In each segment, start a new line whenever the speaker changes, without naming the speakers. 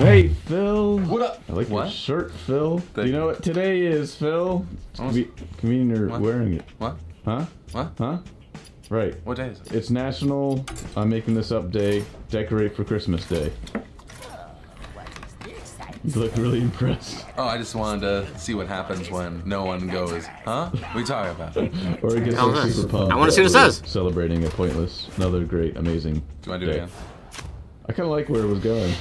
Hey, Phil.
What up?
I like your shirt, Phil.
Thank
you know what today is, Phil? Convenient you're wearing it.
What?
Huh?
What?
Huh? Right.
What day is it?
It's National, I'm making this up day, Decorate for Christmas Day. You look really impressed.
Oh, I just wanted to see what happens when no one goes, huh? What are you talking about?
Or it gets like super pumped.
I want to see what it says.
Celebrating a pointless, another great, amazing
Do you want to do it again?
I kind of like where it was going.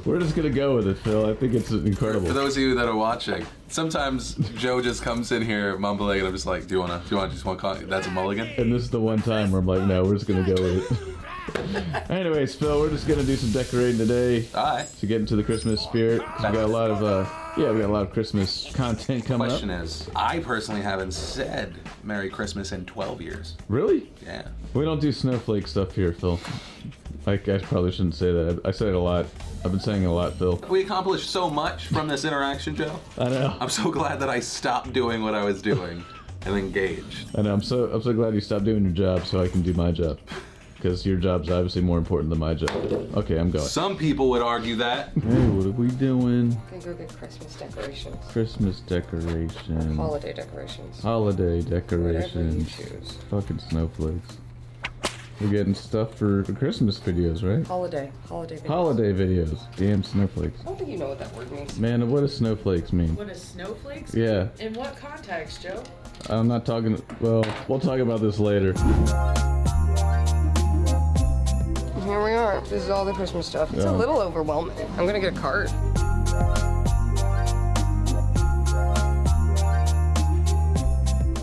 We're just gonna go with it, Phil. I think it's incredible.
For those of you that are watching, sometimes Joe just comes in here mumbling, and I'm just like, do you want to call it? That's a mulligan?
And this is the one time where I'm like, no, we're just gonna go with it. Anyways, Phil, we're just gonna do some decorating today.
Alright.
To get into the Christmas spirit. We got a lot of, we got a lot of Christmas content coming up.
Question is, I personally haven't said Merry Christmas in 12 years.
Really?
Yeah.
We don't do snowflake stuff here, Phil. I probably shouldn't say that. I say it a lot. I've been saying it a lot, Phil.
We accomplished so much from this interaction, Joe.
I know.
I'm so glad that I stopped doing what I was doing and engaged.
I know. I'm so glad you stopped doing your job so I can do my job. Because your job's obviously more important than my job. Okay, I'm going.
Some people would argue that.
Hey, what are we doing?
I'm gonna go get Christmas decorations.
Christmas decorations.
Holiday decorations.
Holiday decorations.
Whatever you choose.
Fucking snowflakes. We're getting stuff for Christmas videos, right?
Holiday videos.
Holiday videos. Damn snowflakes.
I don't think you know what that word means.
Man, what does snowflakes mean?
What does snowflakes
Yeah.
mean? In what context, Joe?
I'm not talking, well, we'll talk about this later.
Here we are. This is all the Christmas stuff. It's a little overwhelming. I'm gonna get a cart.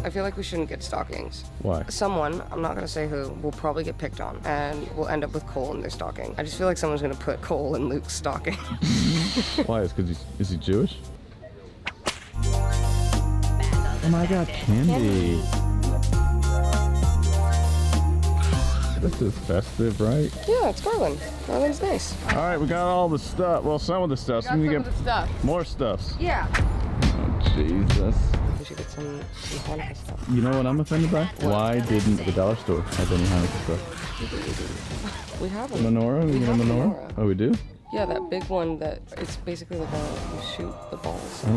I feel like we shouldn't get stockings.
Why?
Someone, I'm not gonna say who, will probably get picked on and will end up with coal in their stocking. I just feel like someone's gonna put coal in Luke's stocking.
Why? Is because is he Jewish? Oh my God, candy. This is festive, right?
Yeah, it's Garland. Garland's nice.
All right, we got all the stuff. Well, some of the stuff. So we need to get
stuff.
more stuffs.
Yeah.
Oh, Jesus.
We should get some Hanukkah stuff.
You know what I'm offended by? Why didn't the dollar store have any Hanukkah stuff?
We have a
Menorah? We get a menorah? Oh, we do?
Yeah, that big one that it's basically like you shoot the balls.
I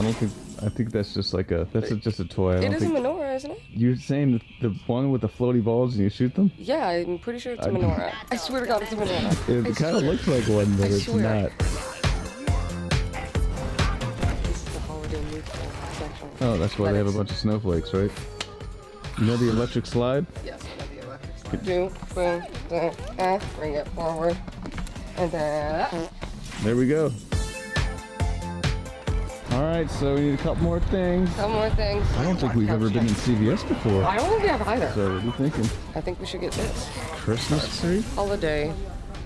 don't think. I think that's just like a. That's just a toy.
It is a menorah, isn't it?
You're saying the one with the floaty balls and you shoot them?
Yeah, I'm pretty sure it's a menorah. I swear to God, it's a menorah.
It kind of looks like one, but it's not.
This is the holiday meat section.
Oh, that's why they have a bunch of snowflakes, right? You know the electric slide?
Yes, I know the electric slide. Do, boom, bring it forward, and then.
There we go. All right, so we need a couple more things.
Couple more things.
I don't think we've ever been in CVS before.
I don't think we have either.
So what are you thinking?
I think we should get this.
Christmas tree?
Holiday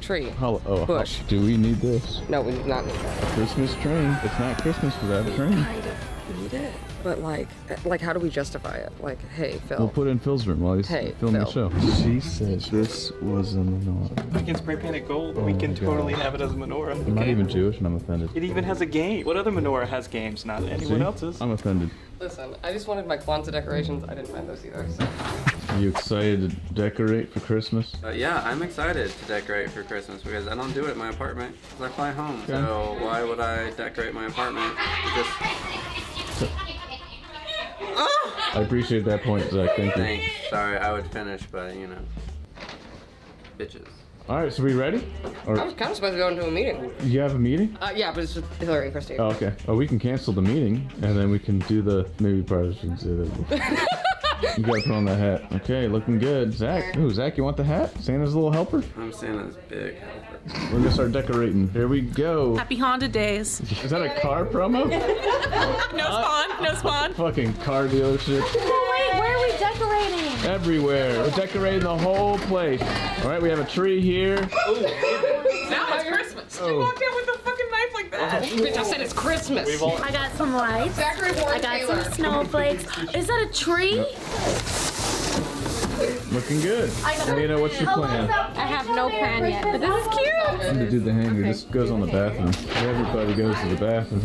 tree. Bush.
Do we need this?
No, we do not need that.
Christmas train. It's not Christmas without a train.
Kind of need it. But like how do we justify it? Like, hey, Phil.
We'll put it in Phil's room while he's filming the show. She said this was a menorah.
We can spray paint it gold. We can totally have it as a menorah.
I'm not even Jewish and I'm offended.
It even has a game. What other menorah has games? Not anyone else's.
I'm offended.
Listen, I just wanted my Kwanzaa decorations. I didn't find those either. So.
Are you excited to decorate for Christmas?
Yeah, I'm excited to decorate for Christmas because I don't do it in my apartment because I fly home. Okay. So why would I decorate my apartment?
I appreciate that point, Zach. Thank you.
Thanks. Sorry, I would finish, but you know, bitches.
All right, so we ready? Or
I was kind of supposed to go into a meeting.
You have a meeting?
Yeah, but it's with Hillary and Christy.
Oh, okay. Oh, we can cancel the meeting, and then we can do the. Maybe probably shouldn't say that. You gotta put on that hat. Okay, looking good. Zach. Ooh, Zach, you want the hat? Santa's little helper?
I'm Santa's big helper.
We're gonna start decorating. Here we go.
Happy Honda days.
Is that a car promo?
No spawn.
Fucking car dealership.
Wait, where are we decorating?
Everywhere. We're decorating the whole place. All right, we have a tree here.
Now it's Christmas.
Oh.
You walked in with a fucking knife like that.
Bitch, I said it's Christmas.
I got some lights. I got some snowflakes. Is that a tree?
Looking good. Nina, what's your plan?
I have no plan yet, but this is cute.
I'm gonna do the hanger. This goes on the bathroom. Everybody goes to the bathroom.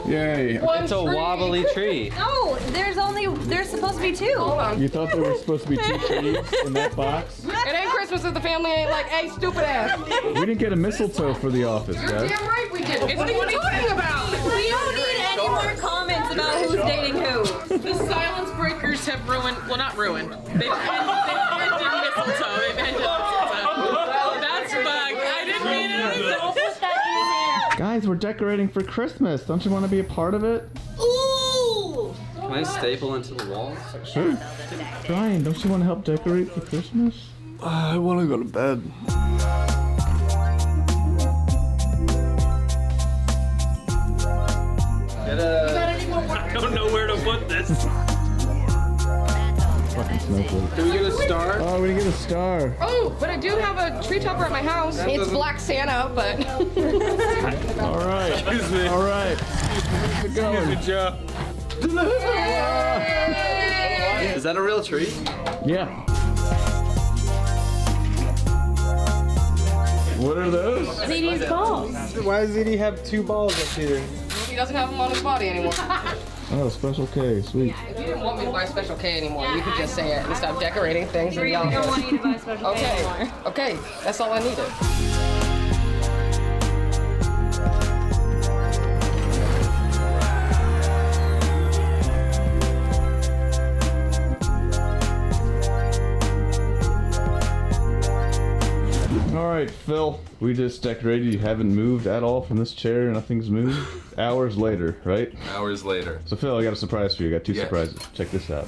Yay.
It's a wobbly tree.
No, there's supposed to be two.
Hold on.
You thought there were supposed to be 2 trees in that box?
It ain't Christmas if the family ain't like, hey, stupid ass.
We didn't get a mistletoe for the office,
You're
guys.
damn right we did. What are you talking about?
We don't need any more comments about who's dating who.
The silence breakers have ruined, well, not ruined. They've ended mistletoe. They've ended mistletoe. That's bugged. I didn't mean it.
Don't put that
Guys, we're decorating for Christmas. Don't you want to be a part of it?
in there. Ooh!
Can I staple into the walls?
Sure. Brian, don't you want to help decorate for Christmas?
I want to go to bed.
I don't know where to put this.
Fucking snowflake.
Did we get a star?
Oh, we didn't get a star.
Oh, but I do have a tree topper at my house. It's Black Santa, but...
All right.
Excuse me.
All right.
Excuse me, Joe.
Is that a real tree?
Yeah. What are those?
ZD's balls.
Why does ZD have 2 balls up here?
He doesn't have them on his body anymore.
Oh, special K, sweet.
If you didn't want me to buy Special K anymore, you could just say it and stop decorating things and yelling.
I don't want you to buy Special K
Okay,
anymore.
okay, that's all I needed.
All right, Phil. We just decorated. You haven't moved at all from this chair. Nothing's moved. Hours later, right?
Hours later.
So Phil, I got a surprise for you. I got 2
Yes.
surprises. Check this out.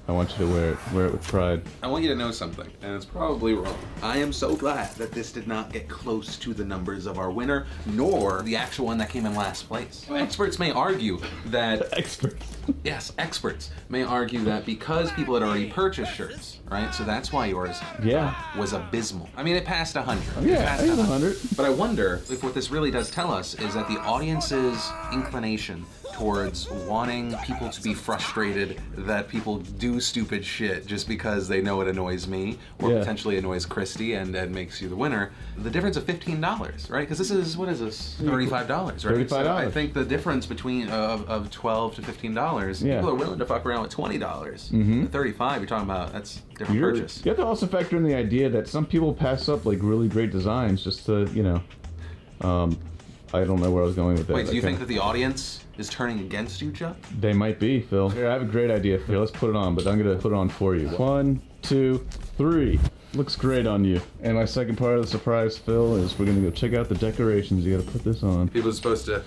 I want you to wear it with pride.
I want you to know something, and it's probably wrong. I am so glad that this did not get close to the numbers of our winner, nor the actual one that came in last place. Experts may argue that...
Experts.
Yes, experts may argue that because people had already purchased shirts, right? So that's why yours
Yeah.
was abysmal. I mean, it passed 100.
Yeah,
It passed
I got 100.
But I wonder if what this really does tell us is that the audience's inclination towards wanting people to be frustrated that people do stupid shit just because they know it annoys me or
Yeah.
potentially annoys Christy and makes you the winner. The difference of $15, right? Because this is, what is this? $35, right? So
$35.
I think the difference between of $12 to $15,
Yeah.
people are willing to fuck around with $20.
Mhm.
The $35, you're talking about, that's a different purchase.
You have to also factor in the idea that some people pass up like really great designs just to, you know, I don't know where I was going with that.
Wait, do you
Okay.
think that the audience is turning against you, Chuck?
They might be, Phil. Here, I have a great idea. Here, let's put it on, but I'm gonna put it on for you. 1, 2, 3. Looks great on you. And my second part of the surprise, Phil, is we're gonna go check out the decorations. You gotta put this on.
People are supposed to...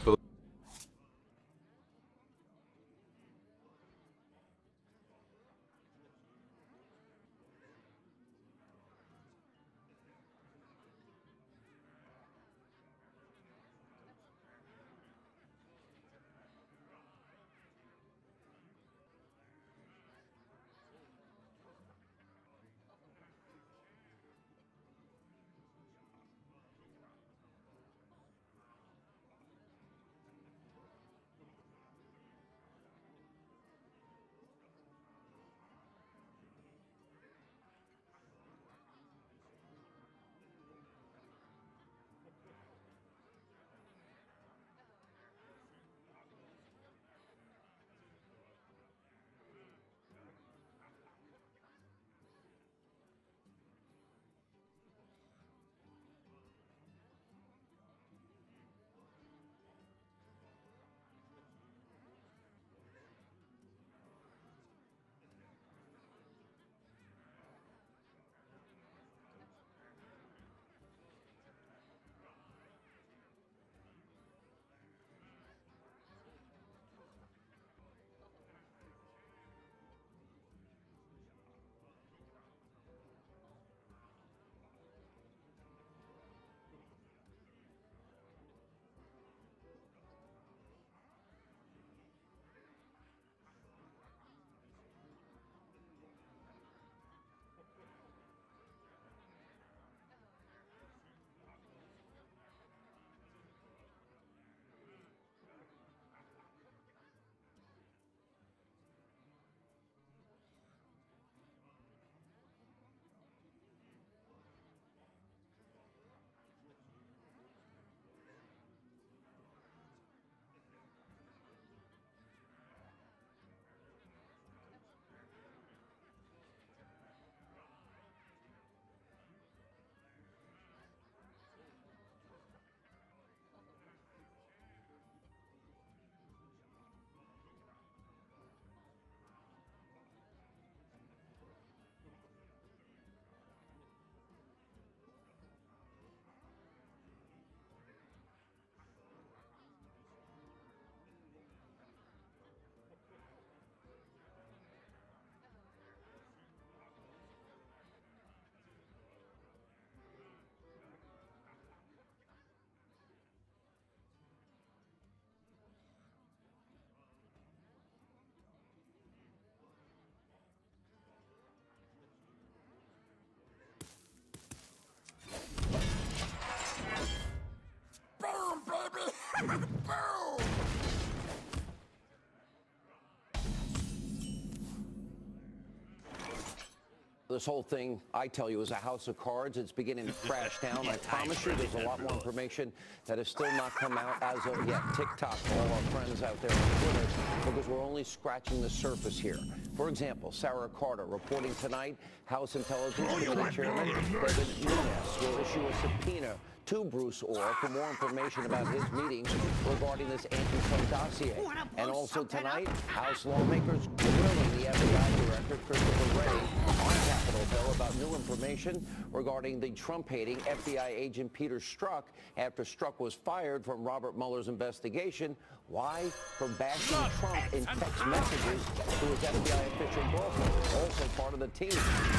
this whole thing, I tell you, is a house of cards. It's beginning to crash down. I promise you there's a lot more information that has still not come out as of yet. TikTok, all our friends out there on Twitter, because we're only scratching the surface here. For example, Sarah Carter reporting tonight, House Intelligence Committee Chairman David Nunes will issue a subpoena to Bruce Orr for more information about his meetings regarding this anti-Trump dossier. And also tonight, House lawmakers grilling the FBI Director Christopher Wray on Capitol Hill about new information regarding the Trump-hating FBI agent Peter Strzok after Strzok was fired from Robert Mueller's investigation. Why? For bashing Trump in text messages to his FBI official girlfriend, also part of the team.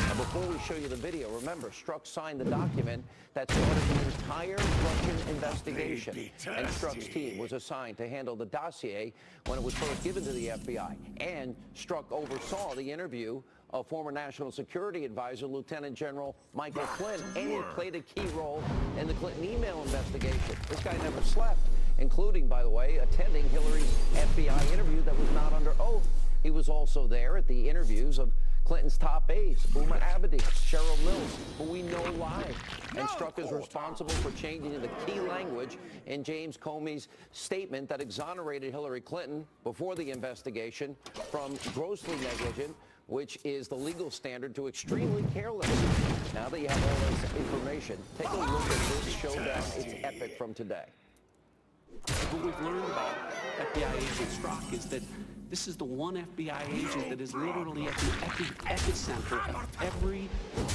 Now, before we show you the video, remember, Strzok signed the document that started the entire Russian investigation. And Strzok's team was assigned to handle the dossier when it was first given to the FBI. And Strzok oversaw the interview of former National Security Advisor Lieutenant General Michael Flynn, and he played a key role in the Clinton email investigation. This guy never slept, including, by the way, attending Hillary's FBI interview that was not under oath. He was also there at the interviews of Clinton's top aides, Huma Abedin, Cheryl Mills, who we know live. And Strzok is responsible for changing the key language in James Comey's statement that exonerated Hillary Clinton before the investigation from grossly negligent, which is the legal standard, to extremely careless. Now that you have all this information, take a look at this showdown. It's epic from today.
What we've learned about FBI agent Strzok is that this is the one FBI agent that is literally at the epicenter of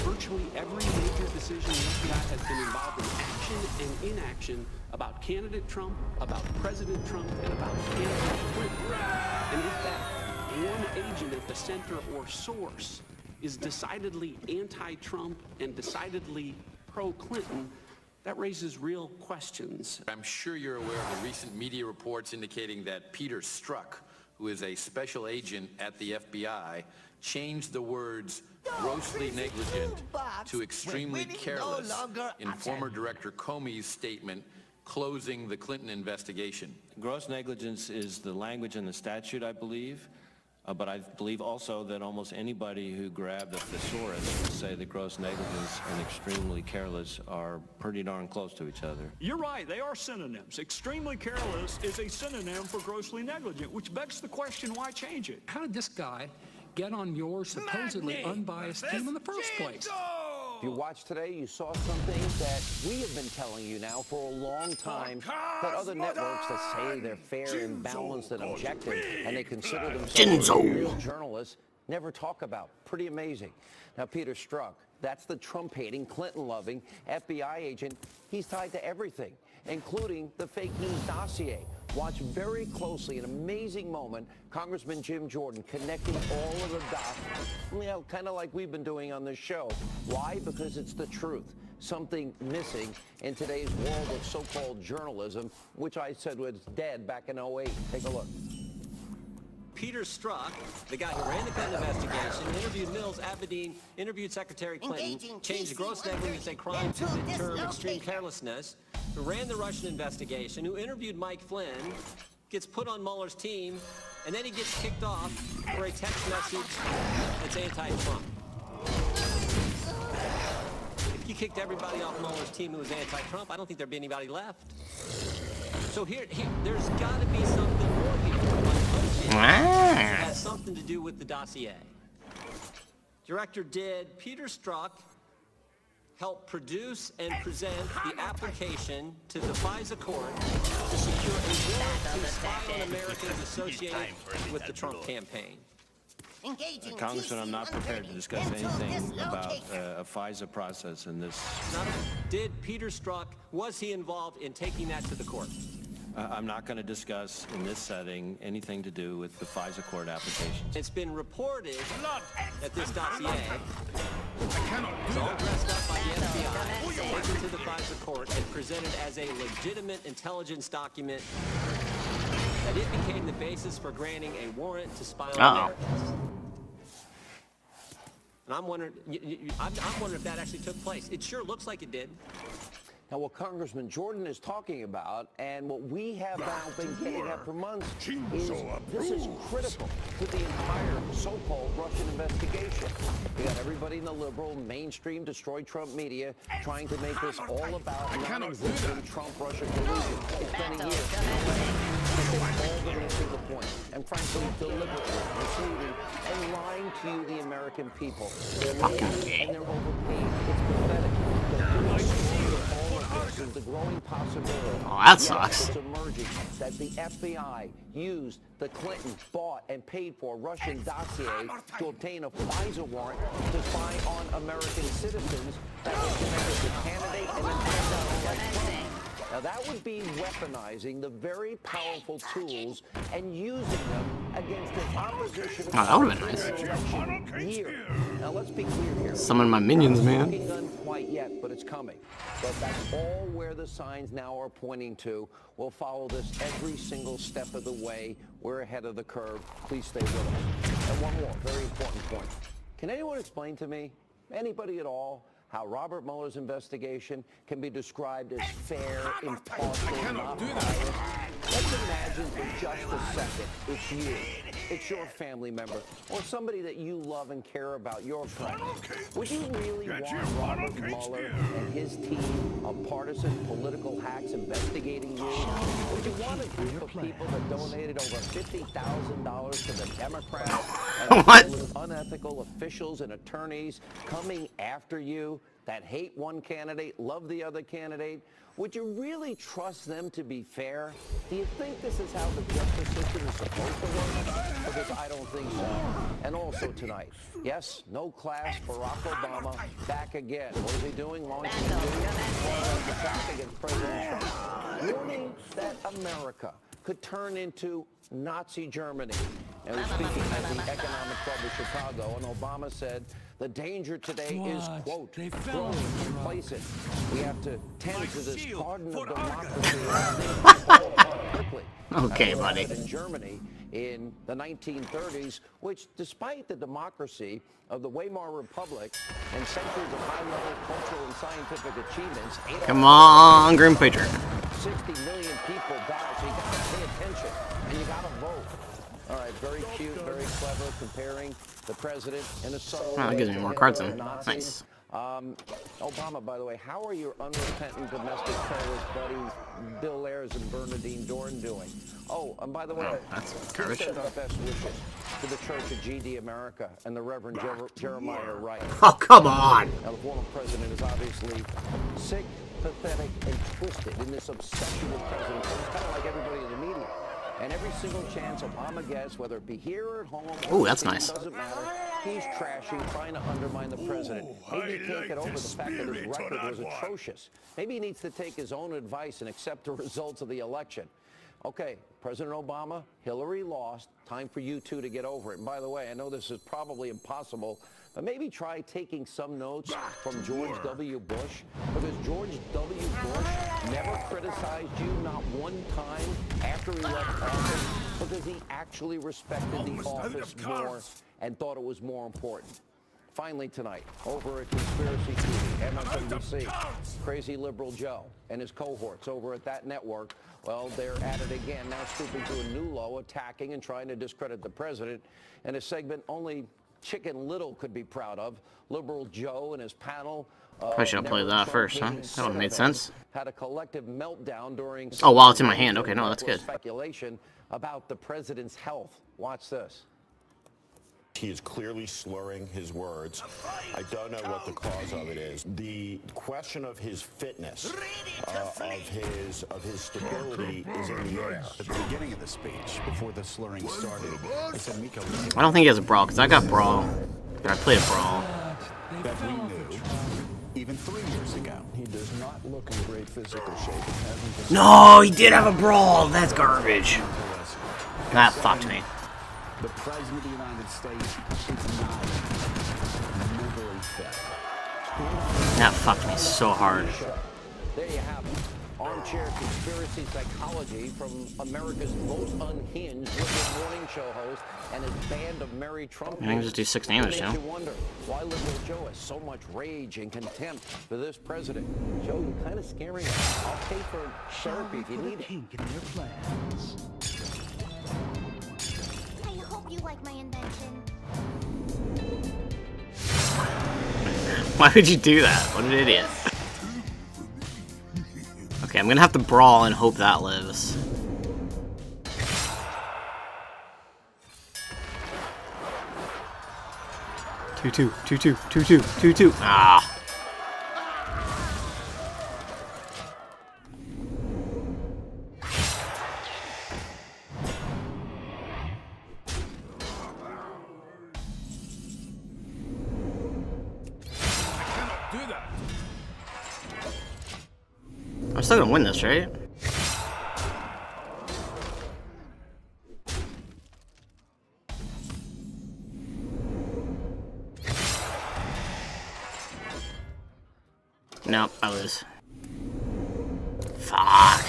virtually every major decision the FBI has been involved in, action and inaction, about candidate Trump, about President Trump, and about candidate Clinton. And if that one agent at the center or source is decidedly anti-Trump and decidedly pro-Clinton, that raises real questions.
I'm sure you're aware of the recent media reports indicating that Peter Strzok, who is a special agent at the FBI, changed the words grossly negligent to extremely careless in former Director Comey's statement closing the Clinton investigation.
Gross negligence is the language in the statute, I believe. But I believe also that almost anybody who grabbed a thesaurus would say that gross negligence and extremely careless are pretty darn close to each other.
You're right, they are synonyms. Extremely careless is a synonym for grossly negligent, which begs the question, why change it?
How did this guy get on your supposedly unbiased team in the first place?
If you watched today, you saw something that we have been telling you now for a long time, that other networks that say they're fair and balanced and objective, and they consider themselves real journalists, never talk about. Pretty amazing. Now, Peter Strzok, that's the Trump-hating, Clinton-loving FBI agent. He's tied to everything, including the fake news dossier. Watch very closely an amazing moment, Congressman Jim Jordan connecting all of the dots, you know, kind of like we've been doing on this show. Why? Because it's the truth. Something missing in today's world of so-called journalism, which I said was dead back in 2008. Take a look.
Peter Strzok, the guy who ran the Clinton investigation, interviewed Mills, Abedin, interviewed Secretary Clinton, changed gross negligence and crime to the term extreme carelessness, who ran the Russian investigation, who interviewed Mike Flynn, gets put on Mueller's team, and then he gets kicked off for a text message that's anti-Trump. If you kicked everybody off Mueller's team who was anti-Trump, I don't think there'd be anybody left. So there's got to be something more here. It has something to do with the dossier. Director, did Peter Strzok help produce and present the application to the FISA court to secure a warrant to spy on Americans associated with the Trump campaign?
Congressman, I'm not prepared to discuss anything about a FISA process in this.
Did Peter Strzok, was he involved in taking that to the court?
I'm not going to discuss in this setting anything to do with the FISA court application.
It's been reported that this dossier was all dressed up by the FBI, taken to the FISA court, and presented as a legitimate intelligence document that it became the basis for granting a warrant to spy on Americans. And I'm wondering if that actually took place. It sure looks like it did.
Now, what Congressman Jordan is talking about, and what we have now been getting at for months, is this is critical to the entire so-called Russian investigation. You got everybody in the liberal, mainstream, destroy Trump media trying to make this all about non-existent Trump-Russia collusion. It's been a year. All the missing the point, and frankly, deliberately misleading and lying to you, the American people. They're lying and they're overpaid. It's pathetic. The growing possibility.
Oh, that sucks.
It's emerging that the FBI used the Clinton bought and paid for Russian dossier to obtain a FISA warrant to spy on American citizens that were connected to candidate and then turned out like Trump. Now, that would be weaponizing the very powerful tools and using them against an opposition.
Oh, that would have been nice.
Year. Now, let's be clear here.
Summon my minions, man.
It's not done quite yet, but it's coming. But that's all where the signs now are pointing to. We'll follow this every single step of the way. We're ahead of the curve. Please stay with us. And one more very important point. Can anyone explain to me, anybody at all, how Robert Mueller's investigation can be described as fair, impartial, not biased? Let's imagine for just a second it's you, it's your family member, or somebody that you love and care about, your friend. Would you really want Robert Mueller and his team of partisan political hacks investigating you? Would you want a group of people that donated over $50,000 to the Democrats and unethical officials and attorneys coming after you that hate one candidate, love the other candidate? Would you really trust them to be fair? Do you think this is how the justice system is supposed to work? Because I don't think so. And also tonight, yes, no class, Barack Obama back again. What is he doing? Launching a new attack against President Trump, warning that America could turn into Nazi Germany. And we're speaking at the Economic Club of Chicago, and Obama said the danger today is, quote, growing complacent. We have to tend to this pardon of democracy quickly.
Okay, buddy.
In Germany in the 1930s, which despite the democracy of the Weimar Republic and centuries of high-level cultural and scientific achievements,
come on, Grim Patriot.
60 million people died, so you gotta pay attention and you gotta vote. All right, very cute, very clever, comparing the president in a subtle way.
Oh, that gives me more cards then. Nice.
Obama, by the way, how are your unrepentant domestic terrorist buddies Bill Ayers and Bernadine Dorn doing? Oh, and by the way,
that's
we send our best wishes to the Church of GD America and the Reverend Jeremiah Wright.
Oh, come on.
Now, the former president is obviously sick, pathetic, and twisted in this obsession with President Trump. It's kind of like everybody in the media. And every single chance Obama gets, whether it be here or at home,
ooh, that's nice.
Doesn't matter. He's trashing, trying to undermine the president. Maybe he can't get over the fact that his record was atrocious. Maybe he needs to take his own advice and accept the results of the election. Okay, President Obama, Hillary lost. Time for you two to get over it. And by the way, I know this is probably impossible, but maybe try taking some notes from George W. Bush, because George W. Bush never criticized you, not one time after he left office, because he actually respected the office more and thought it was more important. Finally tonight, over at Conspiracy TV, MSNBC, Crazy Liberal Joe and his cohorts over at that network, well, they're at it again, now stooping to a new low, attacking and trying to discredit the president in a segment only Chicken Little could be proud of. Liberal Joe and his panel.
I should have played that first, huh? That would have made sense.
Had a collective meltdown during.
Oh, wow, it's in my hand. Okay, no, that's good.
Speculation about the president's health. Watch this.
He is clearly slurring his words. I don't know what the cause of it is. The question of his fitness, of his stability is in the air.
At the beginning of the speech, before the slurring started, I said, Miko,
I don't think he has a brawl, because I got brawl. I played a brawl.
That we knew even 3 years ago. He does not look in great physical shape.
No, he did have a brawl. That's garbage. That fucked me.
The President of the United States is not mentally fit.
That fucked me so hard.
There you have it. armchair conspiracy psychology from America's most unhinged liberal morning show host and his band of merry Trump.
I can just do 6 damage now.
You wonder why liberal Joe has so much rage and contempt for this president. Joe, you're kind of scaring us. I'll pay for therapy if you need it.
In their plans.
I hope you like my invention.
Why would you do that? What an idiot. Okay, I'm gonna have to brawl and hope that lives. Two. Ah. I'm still gonna win this, right? No, I lose. Fuck.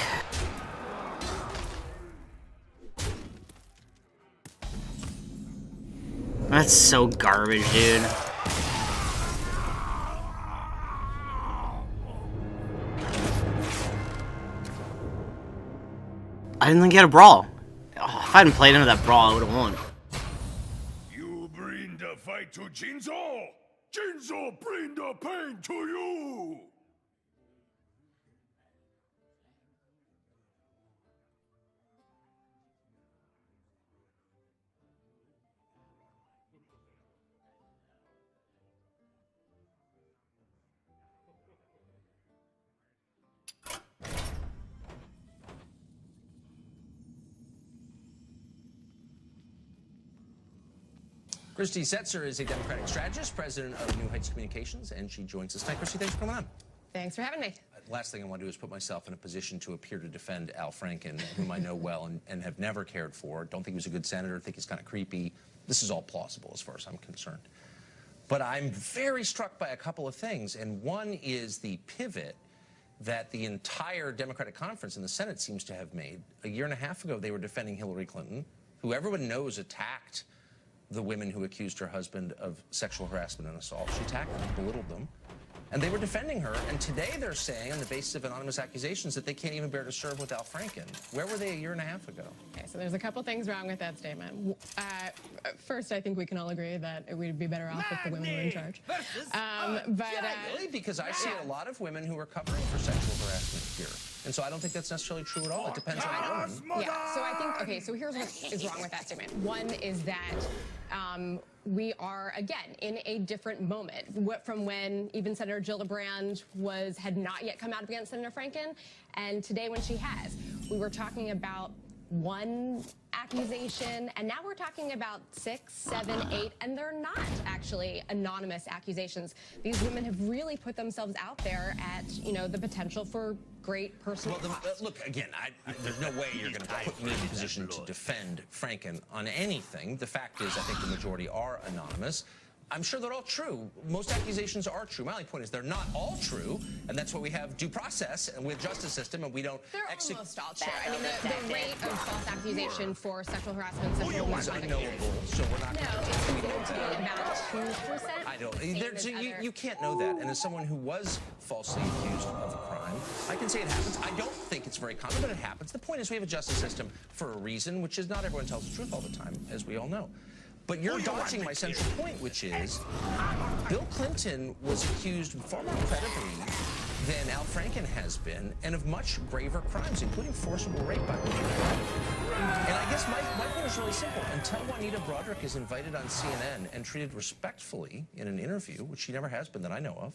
That's so garbage, dude. I didn't get a brawl. Oh, if I hadn't played into that brawl, I would have won.
You bring the fight to Jinzo. Jinzo bring the pain to you.
Christy Setzer is a Democratic strategist, president of New Heights Communications, and she joins us tonight. Christy, thanks for coming on.
Thanks for having me.
Last thing I want to do is put myself in a position to appear to defend Al Franken, whom I know well and have never cared for. Don't think he was a good senator, think he's kind of creepy. This is all plausible as far as I'm concerned. But I'm very struck by a couple of things, and one is the pivot that the entire Democratic conference in the Senate seems to have made. A year and a half ago, they were defending Hillary Clinton, who everyone knows attacked the women who accused her husband of sexual harassment and assault. She attacked them, belittled them, and they were defending her. And today they're saying, on the basis of anonymous accusations, that they can't even bear to serve with Al Franken. Where were they a year and a half ago?
Okay, so there's a couple things wrong with that statement. First, I think we can all agree that it would be better off if the women were in charge.
Really? Because I see a lot of women who are covering for sexual harassment here. And so I don't think that's necessarily true at all. It depends on the woman.
Yeah, so I think, okay, so here's what is wrong with that statement. One is that we are, again, in a different moment from when even Senator Gillibrand had not yet come out against Senator Franken, and today when she has. We were talking about one accusation, and now we're talking about 6, 7, 8, and they're not actually anonymous accusations. These women have really put themselves out there at, you know, the potential for great personal cost.
Look, again, there's no way you're going to put me in a position to defend Franken on anything. The fact is, I think the majority are anonymous. I'm sure they're all true. Most accusations are true. My only point is they're not all true, and that's why we have due process and with justice system, and we don't.
They're almost all true. I mean, the rate of false accusation for sexual harassment, sexual
is unknowable, so we're not
going to be about 2%.
I don't. You can't know that. And as someone who was falsely accused of a crime, I can say it happens. I don't think it's very common, but it happens. The point is we have a justice system for a reason, which is not everyone tells the truth all the time, as we all know. But you're dodging my central point, which is Bill Clinton was accused far more credibly than Al Franken has been, and of much graver crimes, including forcible rape by women. And I guess my point is really simple. Until Juanita Broaddrick is invited on CNN and treated respectfully in an interview, which she never has been that I know of,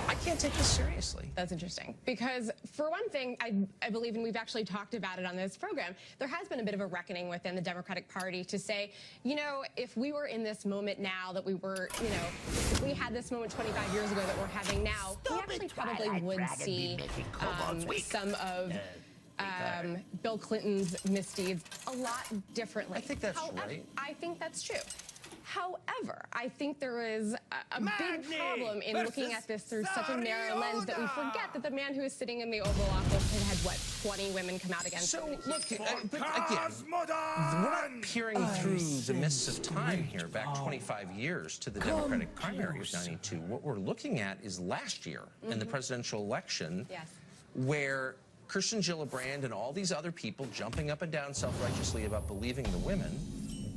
I can't take this seriously.
That's interesting. Because, for one thing, I believe, and we've actually talked about it on this program, there has been a bit of a reckoning within the Democratic Party to say, you know, if we were in this moment now that we were, you know, if we had this moment 25 years ago that we're having now, we actually probably would see some of Bill Clinton's misdeeds a lot differently.
I think that's right.
I think that's true. However, I think there is a big problem in looking at this through such a narrow lens that we forget that the man who is sitting in the Oval Office had what, 20 women come out against
So,
him.
look, but again, we're not peering through the mists of time here, back 25 years to the Democratic primary of 92. What we're looking at is last year in the presidential election, where Kirsten Gillibrand and all these other people jumping up and down self-righteously about believing the women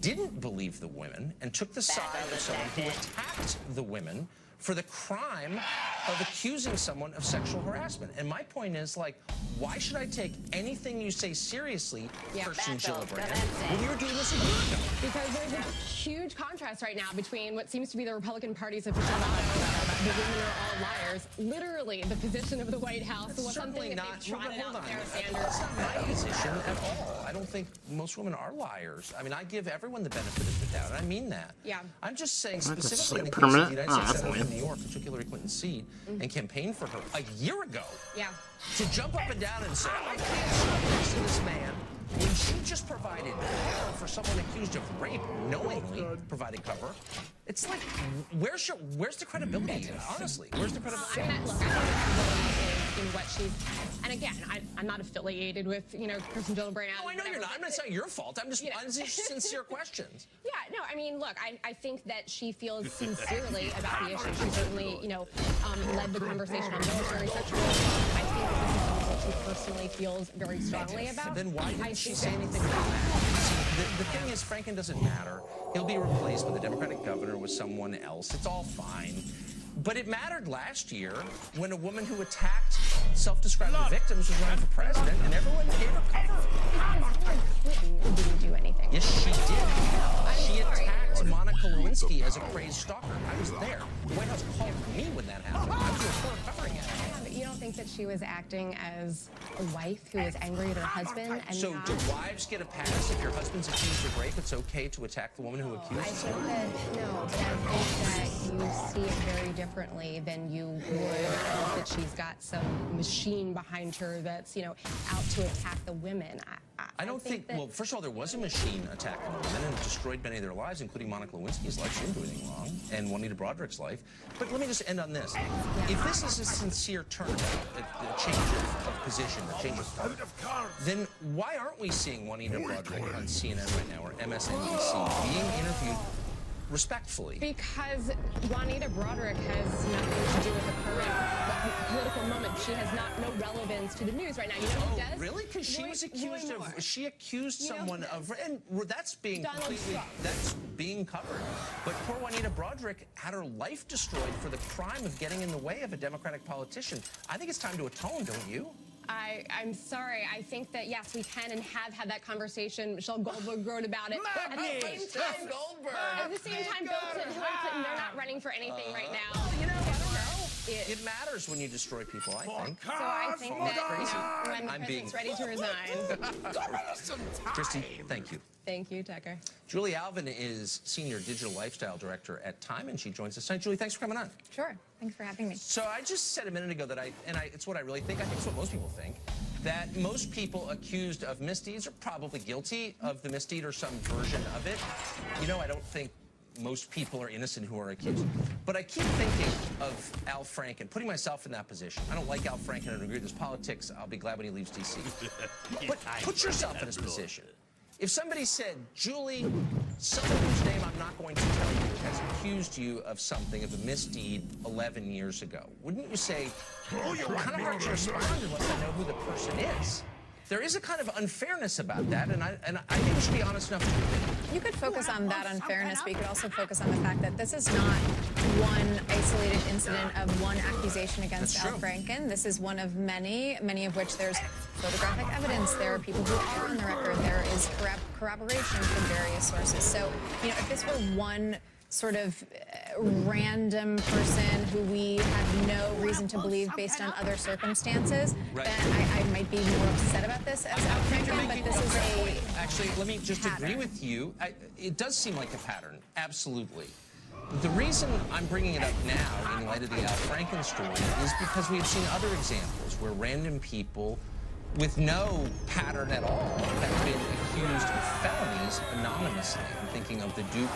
didn't believe the women and took the side of someone who attacked the women for the crime of accusing someone of sexual harassment. And my point is, like, why should I take anything you say seriously, Kirsten Gillibrand, when you were doing this a year ago?
Because there's a huge contrast right now between what seems to be the Republican Party's official motto, the women are all liars, literally the position of the White House.
That's
something
not,
that they've trotted out Sarah Sanders.
That's not my position at all. I don't think most women are liars. I mean, I give everyone the benefit of the doubt, and I mean that.
Yeah.
I'm just saying
Like a
specifically in the
permanent?
case of the United
Oh,
States
that's
Senator from
weird.
New York, who took Hillary Clinton's seat and campaigned for her a year ago.
Yeah.
To jump up and down and say, I can't stand next to this man, when she just provided cover for someone accused of rape, knowingly provided cover. It's like, where's the credibility? Honestly, where's the credibility?
Look, I think in what she's, and again, I'm not affiliated with, Kirsten Gillibrand.
No, I know you're not. I'm not saying your fault. I'm just sincere questions.
Yeah, no, I mean, look, I think that she feels sincerely about the issue. She certainly, led the conversation on military sexual assault. I think this is something that she personally feels very strongly about.
Then why didn't she say anything about that? The thing is, Franken doesn't matter. He'll be replaced with a Democratic governor with someone else. It's all fine. But it mattered last year when a woman who attacked self-described victims was running for president, and everyone gave her cover.
Hillary Clinton didn't do anything.
Yes, she did. She attacked Monica Lewinsky as a crazed stalker. I was there. The White House called me when that happened. I was a reporter covering it.
Yeah, but you don't think that she was acting as a wife who is angry at her husband? And
So do wives get a pass if your husband's accused of rape? It's okay to attack the woman who accused
I
him?
think that, no, but I think that you see it very differently than you would. I think that she's got some machine behind her that's, out to attack the women.
I don't think well, first of all, there was a machine attacking women and it destroyed many of their lives, including Monica Lewinsky's life. She didn't do anything wrong, and Juanita Broderick's life. But let me just end on this. If this is a sincere turnabout, a change of position, a change of thought, then why aren't we seeing Juanita Broderick on CNN right now or MSNBC being interviewed respectfully?
Because Juanita Broderick has nothing to do with the current political moment. She has no relevance to the news right now. You know who does?
Really? Because she was accused of, she accused someone of, and that's being completely, that's being covered. But poor Juanita Broderick had her life destroyed for the crime of getting in the way of a Democratic politician. I think it's time to atone, don't you?
I'm sorry. I think that, yes, we can and have had that conversation. Michelle Goldberg wrote about it. At the same time, Bill Clinton, Hillary Clinton, they're not running for anything right now.
I don't know. It matters when you destroy people, I think.
So I think that when the president's ready to resign.
Christy, thank you.
Thank you, Tucker.
Julie Alvin is Senior Digital Lifestyle Director at Time, and she joins us tonight. Julie, thanks for coming on.
Sure. Thanks for having me.
So I just said a minute ago that it's what I really think. I think it's what most people think, that most people accused of misdeeds are probably guilty of the misdeed or some version of it. I don't think most people are innocent who are accused. But I keep thinking of Al Franken, putting myself in that position. I don't like Al Franken. I don't agree with his politics. I'll be glad when he leaves D.C. But put yourself in his position. If somebody said, Julie, someone whose name I'm not going to tell you has accused you of something, of a misdeed 11 years ago, wouldn't you say, oh, you're kind of hard to respond unless I know who the person is? There is a kind of unfairness about that, and I think we should be honest enough to admit it.
You could focus on that unfairness, but you could also focus on the fact that this is not one isolated incident of one accusation against Al Franken. This is one of many of which there's photographic evidence. There are people who are on the record. There is corroboration from various sources. So, if this were one sort of random person who we have no reason to believe based on other circumstances, then I might be more upset about this as Al Franken, but this is a
Actually, let me just agree with you. It does seem like a pattern, absolutely. The reason I'm bringing it up now, in light of the Al Franken story, is because we've seen other examples where random people with no pattern at all have been accused of felonies anonymously. I'm thinking of the Duke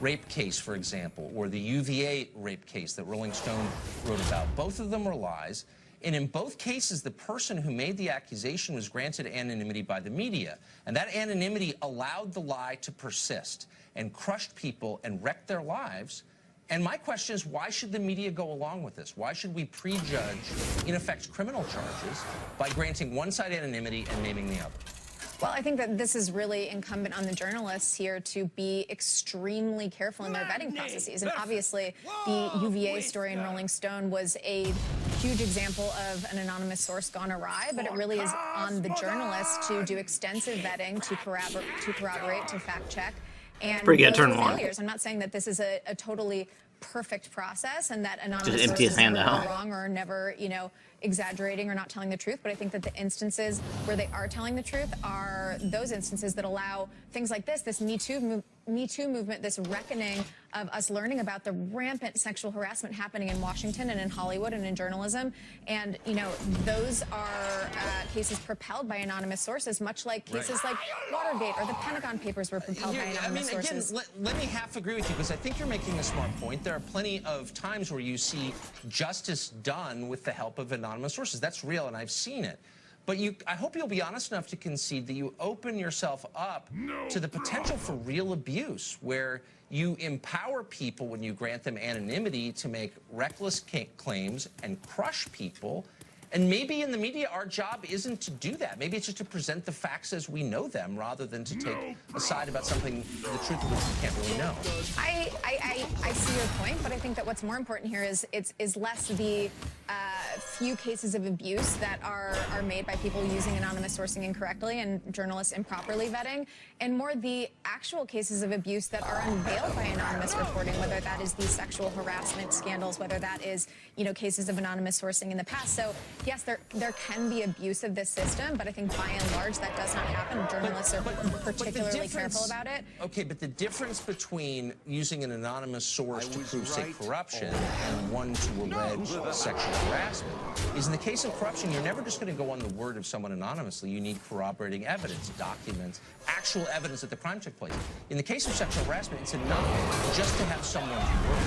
rape case, for example, or the UVA rape case that Rolling Stone wrote about. Both of them were lies, And in both cases, the person who made the accusation was granted anonymity by the media. And that anonymity allowed the lie to persist and crushed people and wrecked their lives. And my question is, why should the media go along with this? Why should we prejudge, in effect, criminal charges by granting one side anonymity and naming the other?
Well, I think that this is really incumbent on the journalists here to be extremely careful in their vetting processes. And obviously, the UVA story in Rolling Stone was a huge example of an anonymous source gone awry, but it really is on the journalists to do extensive vetting, to corroborate, to fact check. And
pretty good turn
failures. I'm not saying that this is a totally perfect process and that anonymous
just empty his
sources
hand
are
out.
wrong or never, you know, exaggerating or not telling the truth, but I think that the instances where they are telling the truth are those instances that allow things like this Me Too movement, this reckoning of us learning about the rampant sexual harassment happening in Washington and in Hollywood and in journalism. And, you know, those are cases propelled by anonymous sources, much like cases like Watergate or the Pentagon Papers were propelled by anonymous sources.
Again, let me half agree with you, because I think you're making a smart point. There are plenty of times where you see justice done with the help of anonymous sources. That's real, and I've seen it. But I hope you'll be honest enough to concede that you open yourself up to the potential for real abuse, where you empower people when you grant them anonymity to make reckless claims and crush people. And maybe in the media, our job isn't to do that. Maybe it's just to present the facts as we know them, rather than to take a side about something, the truth of which we can't really know.
I see your point, but I think that what's more important here is less the few cases of abuse that are made by people using anonymous sourcing incorrectly and journalists improperly vetting, and more the actual cases of abuse that are unveiled by anonymous reporting, whether that is these sexual harassment scandals, whether that is, you know, cases of anonymous sourcing in the past. So yes, there can be abuse of this system, but I think by and large that does not happen. Journalists are particularly careful about it.
Okay, but the difference between using an anonymous source to prove, say, corruption and one to allege sexual harassment is, in the case of corruption, you're never just going to go on the word of someone anonymously. You need corroborating evidence, documents, actual evidence that the crime took place. In the case of sexual harassment, it's enough just to have someone's word.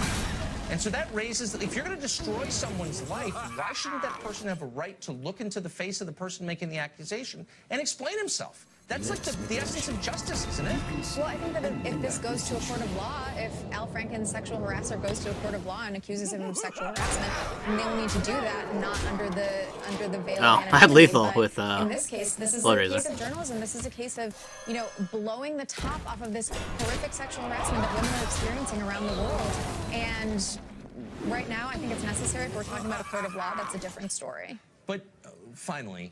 And so that raises, if you're going to destroy someone's life, why shouldn't that person have a right to look into the face of the person making the accusation and explain himself? That's like the essence of justice, isn't it?
Well, I think that if this goes to a court of law, if Al Franken's sexual harasser goes to a court of law and accuses him of sexual harassment, then they'll need to do that, not under the veil of
I had lethal
but
with
in this case, this is a case of journalism. This is a case of, you know, blowing the top off of this horrific sexual harassment that women are experiencing around the world. And right now, I think it's necessary. If we're talking about a court of law, that's a different story.
But finally,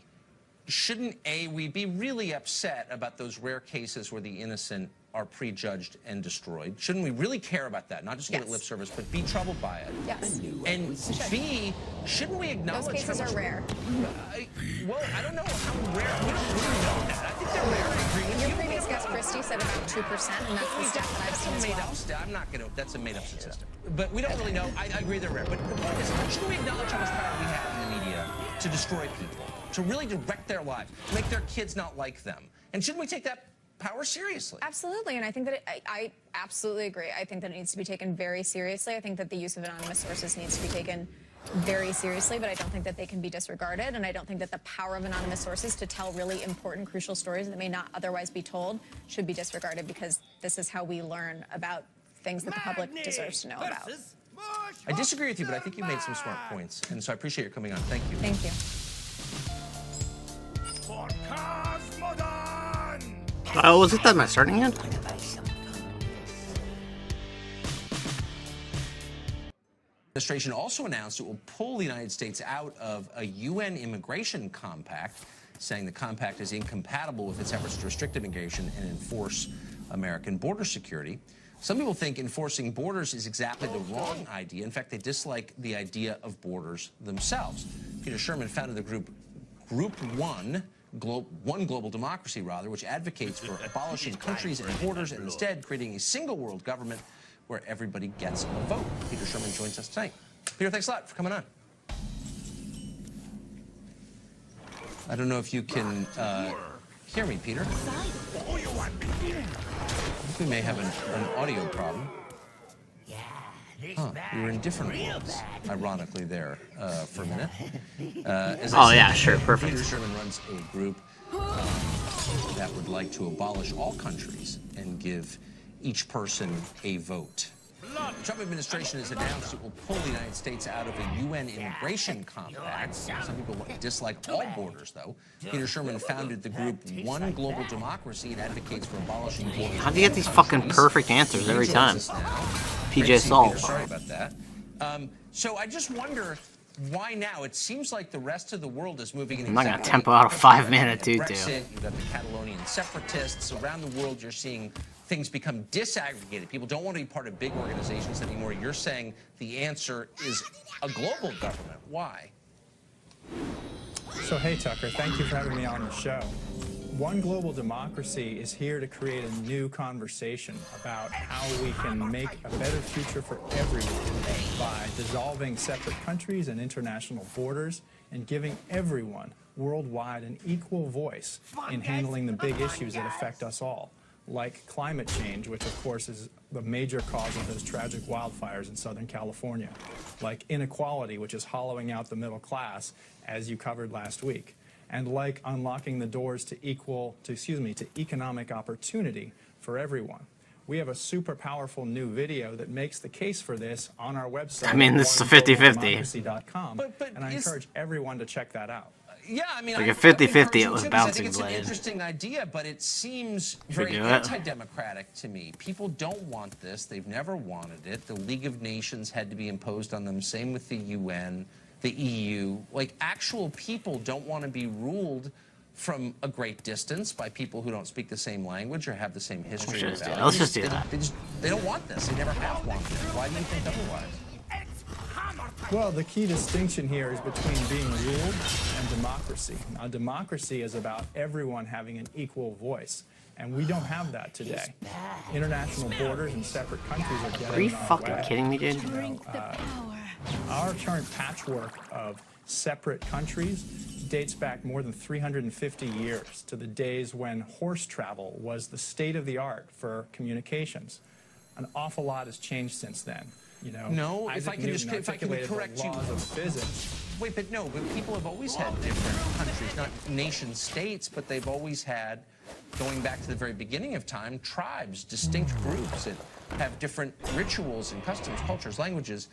shouldn't we be really upset about those rare cases where the innocent are prejudged and destroyed? Shouldn't we really care about that? Not just give it lip service, but be troubled by it.
Yes.
And B, shouldn't we acknowledge
those cases are rare?
Well, I don't know how rare. We don't really know that. I think they're rare. I agree with you.
Your previous guest, Christie, said about 2%, and that's the stat that I've seen as well.
I'm not going to. That's a made-up statistic. But we don't really know. I agree they're rare. But the point is, shouldn't we acknowledge how much power we have in the media to destroy people, to really direct their lives, to make their kids not like them? And shouldn't we take that power seriously?
Absolutely, and I think that I absolutely agree. I think that it needs to be taken very seriously. I think that the use of anonymous sources needs to be taken very seriously, but I don't think that they can be disregarded, and I don't think that the power of anonymous sources to tell really important, crucial stories that may not otherwise be told should be disregarded, because this is how we learn about things that the public deserves to know about.
I disagree with you, but I think you made some smart points, and so I appreciate your coming on. Thank you.
Thank you.
Oh, was it that my starting hand?
The administration also announced it will pull the United States out of a UN immigration compact, saying the compact is incompatible with its efforts to restrict immigration and enforce American border security. Some people think enforcing borders is exactly the wrong idea. In fact, they dislike the idea of borders themselves. Peter Sherman founded the group One Global Democracy, which advocates for abolishing countries and borders and instead creating a single world government where everybody gets a vote. Peter Sherman joins us tonight. Peter, thanks a lot for coming on. I don't know if you can hear me, Peter. I think we may have an audio problem. Huh, we were in different worlds, ironically, there for a minute.
Oh, yeah, sure, perfect.
Peter Sherman runs a group that would like to abolish all countries and give each person a vote. The Trump administration has announced it will pull the United States out of a UN immigration compact. Some people dislike all borders, though. Peter Sherman founded the group One Global Democracy and advocates for abolishing borders.
How do you get these fucking perfect answers every time? PJ Salt.
Sorry about that. So I just wonder why now? It seems like the rest of the world is moving in.
I'm not gonna tempo out a 5-minute tutu.
Brexit, you've got the Catalonian separatists. Around the world, you're seeing things become disaggregated. People don't want to be part of big organizations anymore. You're saying the answer is a global government. Why?
So, hey, Tucker, thank you for having me on the show. One Global Democracy is here to create a new conversation about how we can make a better future for everyone by dissolving separate countries and international borders and giving everyone worldwide an equal voice in handling the big issues that affect us all, like climate change, which of course is the major cause of those tragic wildfires in Southern California, like inequality, which is hollowing out the middle class, as you covered last week, and like unlocking the doors to economic opportunity for everyone. We have a super powerful new video that makes the case for this on our website.
I mean, this is a
50-50. And I encourage everyone to check that out.
Yeah, I mean,
like a 50-50, it was
I
bouncing
think it's
blade.
an interesting idea, but it seems
Should we
very
do it?
anti-democratic to me. People don't want this. They've never wanted it. The League of Nations had to be imposed on them. Same with the UN, the EU. Like, actual people don't want to be ruled from a great distance by people who don't speak the same language or have the same history.
Let's just do that.
They don't want this. They never have wanted it. Why do you think otherwise?
Well, the key distinction here is between being ruled and democracy. Now, democracy is about everyone having an equal voice, and we don't have that today. International borders and separate countries are getting
Are you
in our
fucking
way.
kidding me, dude?
Our current patchwork of separate countries dates back more than 350 years to the days when horse travel was the state of the art for communications. An awful lot has changed since then. You know,
No,
Isaac
if I can
Newton articulated
correct
the
you.
laws of physics.
Wait, but no, but people have always had different countries, not nation states, but they've always had, going back to the very beginning of time, tribes, distinct groups that have different rituals and customs, cultures, languages.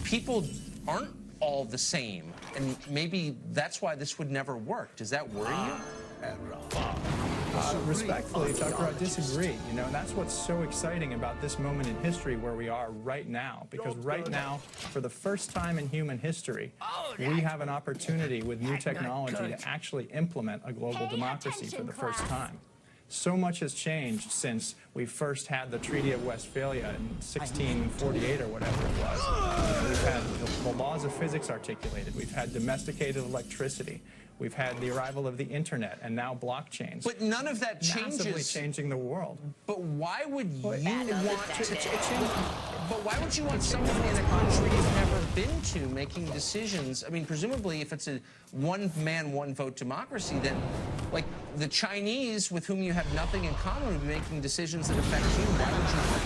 People aren't all the same, and maybe that's why this would never work. Does that worry you?
Respectfully, Tucker, I disagree. You know, and that's what's so exciting about this moment in history where we are right now. Because right now, for the first time in human history, we have an opportunity with new technology to actually implement a global democracy for the first time. So much has changed since we first had the Treaty of Westphalia in 1648 or whatever it was. You know, we've had the laws of physics articulated. We've had domesticated electricity. We've had the arrival of the internet and now blockchains.
But none of that changes.
Massively changing the world.
But why would you want to? But why would you want someone in a country you've never been to making decisions? I mean, presumably, if it's a one-man, one-vote democracy, then, like, the Chinese, with whom you have nothing in common, would be making decisions that affect you. Why would you want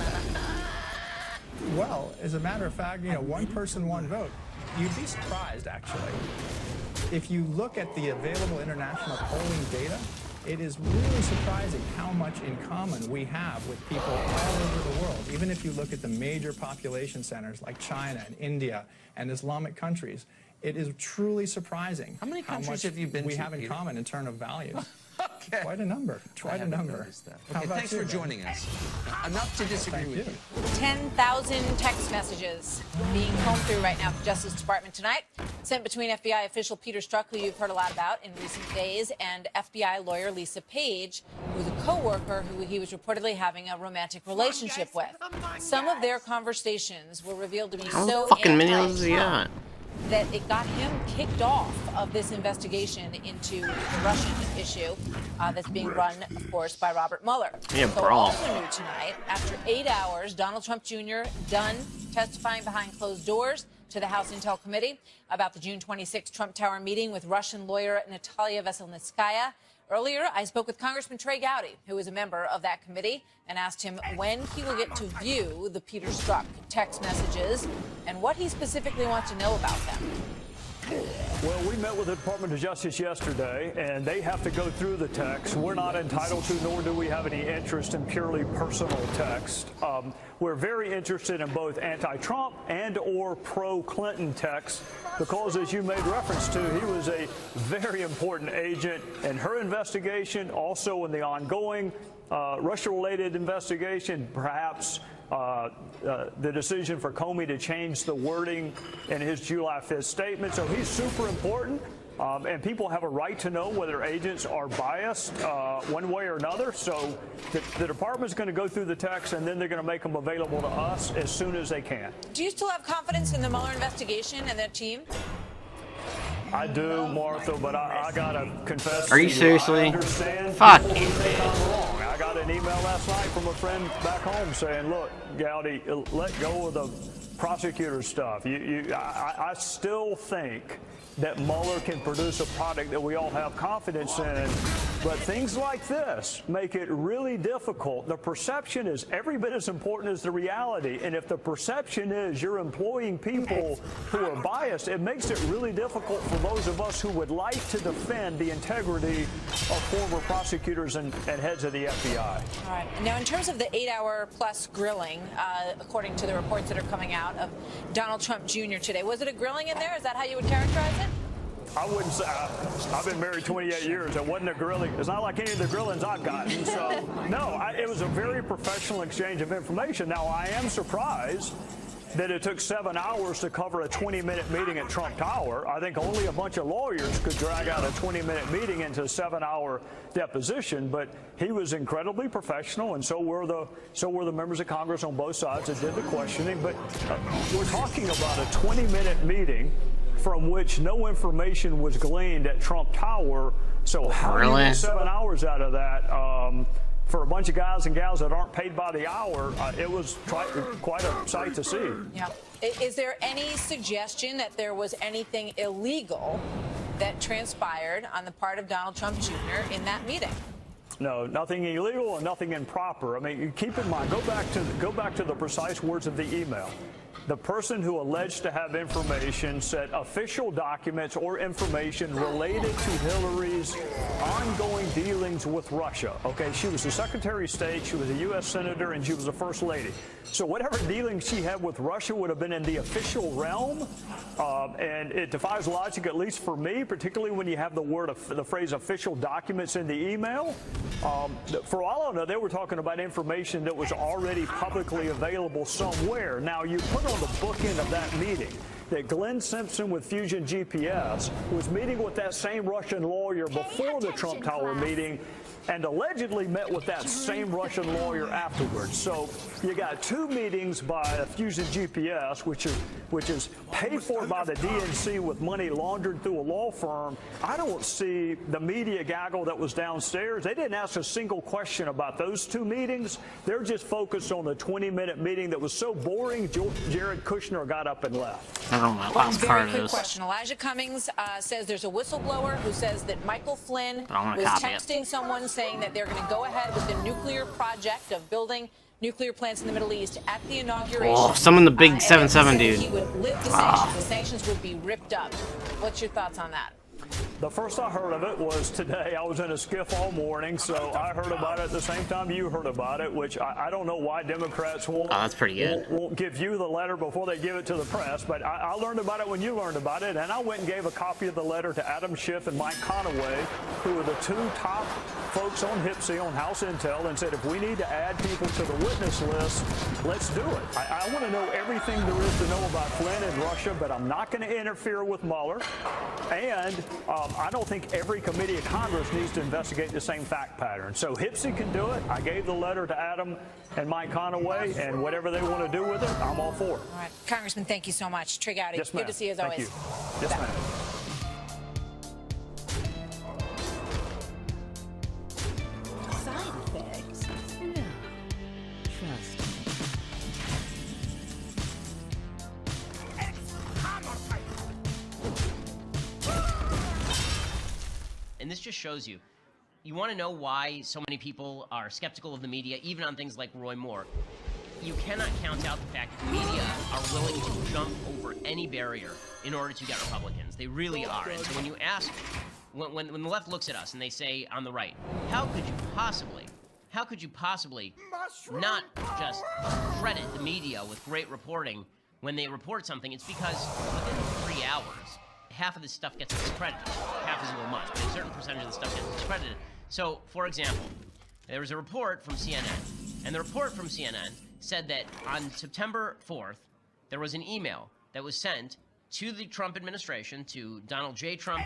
that?
Well, as a matter of fact, you know, one person, one vote. You'd be surprised, actually. If you look at the available international polling data, it is really surprising how much in common we have with people all over the world. Even if you look at the major population centers like China and India and Islamic countries, it is truly surprising
how many countries have you been to,
we have in
Peter?
common in terms of values.
Okay.
Quite a number. Quite a number.
Okay, thanks for joining us. Enough to disagree with you.
10,000 text messages being combed through right now at the Justice Department tonight, sent between FBI official Peter Strzok, who you've heard a lot about in recent days, and FBI lawyer Lisa Page, who's a co-worker who he was reportedly having a romantic relationship with. Some of their conversations were revealed to be so
fucking many does he got?
that it got him kicked off of this investigation into the Russian issue that's being run, of course, by Robert Mueller.
Yeah,
so
brawl.
also new tonight, after 8 hours, Donald Trump Jr. done testifying behind closed doors to the House Intel Committee about the June 26 Trump Tower meeting with Russian lawyer Natalia Veselnitskaya. Earlier, I spoke with Congressman Trey Gowdy, who is a member of that committee, and asked him when he will get to view the Peter Strzok text messages and what he specifically wants to know about them.
Well, we met with the Department of Justice yesterday, and they have to go through the text. We're not entitled to, nor do we have any interest in purely personal text. We're very interested in both anti-Trump and or pro-Clinton text because, as you made reference to, he was a very important agent in her investigation, also in the ongoing Russia-related investigation, perhaps the decision for Comey to change the wording in his July 5th statement. So he's super important, and people have a right to know whether agents are biased one way or another. So the department's going to go through the text, and then they're going to make them available to us as soon as they can.
Do you still have confidence in the Mueller investigation and that team?
I do, Martha, but I gotta confess.
Are you seriously?
Fuck. I got an email last night from a friend back home saying, "Look, Gowdy, let go of the prosecutor stuff. I still think that Mueller can produce a product that we all have confidence in, but things like this make it really difficult. The perception is every bit as important as the reality, and if the perception is you're employing people who are biased, it makes it really difficult for those of us who would like to defend the integrity of former prosecutors and heads of the FBI.
All right. Now, in terms of the 8-hour-plus grilling, according to the reports that are coming out of Donald Trump Jr. today, was it a grilling in there? Is that how you would characterize it?
I wouldn't say. I've been married 28 years. It wasn't a grilling. It's not like any of the grillings I've gotten. So, no, it was a very professional exchange of information. Now, I am surprised that it took 7 hours to cover a 20-minute meeting at Trump Tower. I think only a bunch of lawyers could drag out a 20-minute meeting into a 7-hour deposition, but he was incredibly professional, and so were the members of Congress on both sides that did the questioning. But we're talking about a 20-minute meeting from which no information was gleaned at Trump Tower. So how do you get 7 hours out of that? For a bunch of guys and gals that aren't paid by the hour, it was quite a sight to see.
Yeah. Is there any suggestion that there was anything illegal that transpired on the part of Donald Trump Jr. in that meeting?
No, nothing illegal and nothing improper. I mean, you keep in mind, go back to the precise words of the email. The person who alleged to have information said official documents or information related to Hillary's ongoing dealings with Russia. Okay, she was the Secretary of State, she was a U.S. Senator, and she was a First Lady. So whatever dealings she had with Russia would have been in the official realm, and it defies logic, at least for me, particularly when you have the phrase official documents in the email. For all I know, they were talking about information that was already publicly available somewhere. Now, you put on the bookend of that meeting that Glenn Simpson with Fusion GPS was meeting with that same Russian lawyer before the Trump Tower meeting and allegedly met with that same Russian lawyer afterwards. So you got two meetings by Fusion GPS, which is paid for by the DNC with money laundered through a law firm. I don't see the media gaggle that was downstairs. They didn't ask a single question about those two meetings. They're just focused on the 20-minute meeting that was so boring, Jared Kushner got up and left.
I don't know.
One very quick question. Elijah Cummings says there's a whistleblower who says that Michael Flynn was texting someone saying that they're going to go ahead with the nuclear project of building nuclear plants in the Middle East at the inauguration.
Oh, summon the big 7-7 dude.
He would lift the sanctions. The sanctions would be ripped up. What's your thoughts on that?
The first I heard of it was today. I was in a skiff all morning, so I heard about it at the same time you heard about it, which I don't know why Democrats
that's pretty good.
won't give you the letter before they give it to the press, but I learned about it when you learned about it, and I went and gave a copy of the letter to Adam Schiff and Mike Conaway, who are the two top folks on HPSI, on House Intel, and said if we need to add people to the witness list, let's do it. I want to know everything there is to know about Flynn and Russia, but I'm not going to interfere with Mueller, and I don't think every committee of Congress needs to investigate the same fact pattern. So HPSI can do it. I gave the letter to Adam and Mike Conaway, and whatever they want to do with it, I'm all for it.
All right. Congressman, thank you so much. Trey Gowdy,
yes,
good to see you as
thank
always.
You. Yes, ma'am.
And this just shows you, you want to know why so many people are skeptical of the media, even on things like Roy Moore. You cannot count out the fact that the media are willing to jump over any barrier in order to get Republicans. They really are. And so when you ask, when the left looks at us and they say on the right, how could you possibly not just credit the media with great reporting when they report something? It's because within 3 hours, half of this stuff gets discredited. Half is a little much, but a certain percentage of the stuff gets discredited. So, for example, there was a report from CNN, and the report from CNN said that on September 4th, there was an email that was sent to the Trump administration, to Donald J. Trump,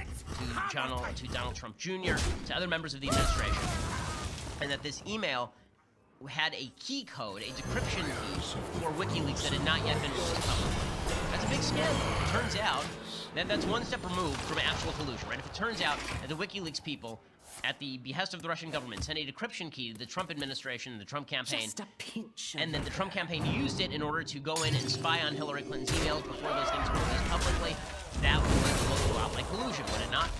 to Donald Trump Jr., to other members of the administration, and that this email had a key code, a decryption key for WikiLeaks that had not yet been released publicly. That's a big scandal. It turns out that that's one step removed from actual collusion, right? If it turns out that the WikiLeaks people, at the behest of the Russian government, sent a decryption key to the Trump administration and the Trump campaign, and then the Trump campaign used it in order to go in and spy on Hillary Clinton's emails before those things were released publicly, that would go out like collusion, would it not?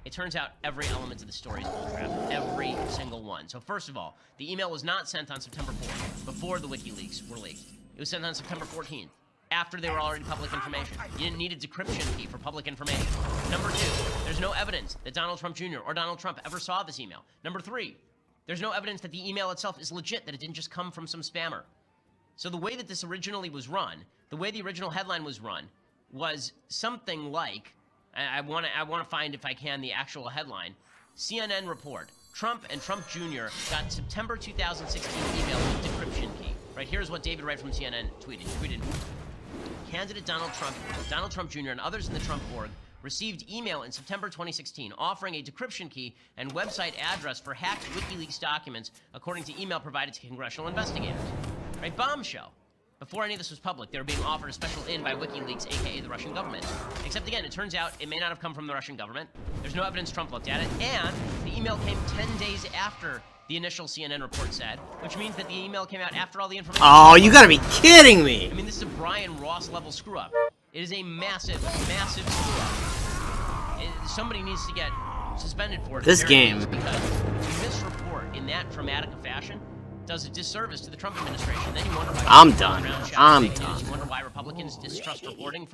It turns out every element of the story is bullcrap. Every single one. So first of all, the email was not sent on September 4th, before the WikiLeaks were leaked. It was sent on September 14th, after they were already public information. You didn't need a decryption key for public information. Number 2, there's no evidence that Donald Trump Jr. or Donald Trump ever saw this email. Number 3, there's no evidence that the email itself is legit, that it didn't just come from some spammer. So the way that this originally was run, the way the original headline was run, was something like, I want to find, if I can, the actual headline. CNN report, Trump and Trump Jr. got September 2016 email with decryption key. Right, here's what David Wright from CNN tweeted. He tweeted, candidate Donald Trump Jr. and others in the Trump org received email in September 2016 offering a decryption key and website address for hacked WikiLeaks documents, according to email provided to congressional investigators. Right, bombshell. Before any of this was public, they were being offered a special in by WikiLeaks, aka the Russian government. Except again, it turns out it may not have come from the Russian government. There's no evidence Trump looked at it, and the email came 10 days after the initial CNN report said, which means that the email came out after all the information.
Oh, you gotta be kidding me!
I mean, this is a Brian Ross level screw up. It is a massive, massive screw up. Somebody needs to get suspended for it.
This game.
Because this report in that dramatic a fashion does a disservice to the Trump administration. Then you wonder why
I'm done. You
wonder why Republicans distrust reporting from